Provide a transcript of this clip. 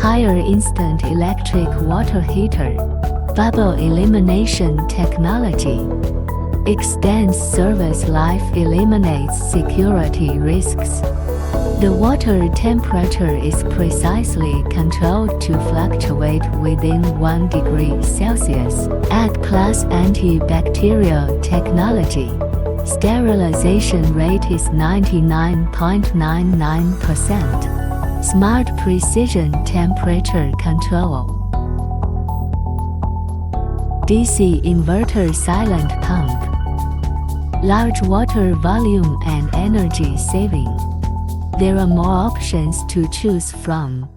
Higher instant electric water heater. Bubble elimination technology. Extends service life, eliminates security risks. The water temperature is precisely controlled to fluctuate within 1 degree Celsius. Class antibacterial technology. Sterilization rate is 99.99%. Smart precision temperature control. DC inverter silent pump. Large water volume and energy saving. There are more options to choose from.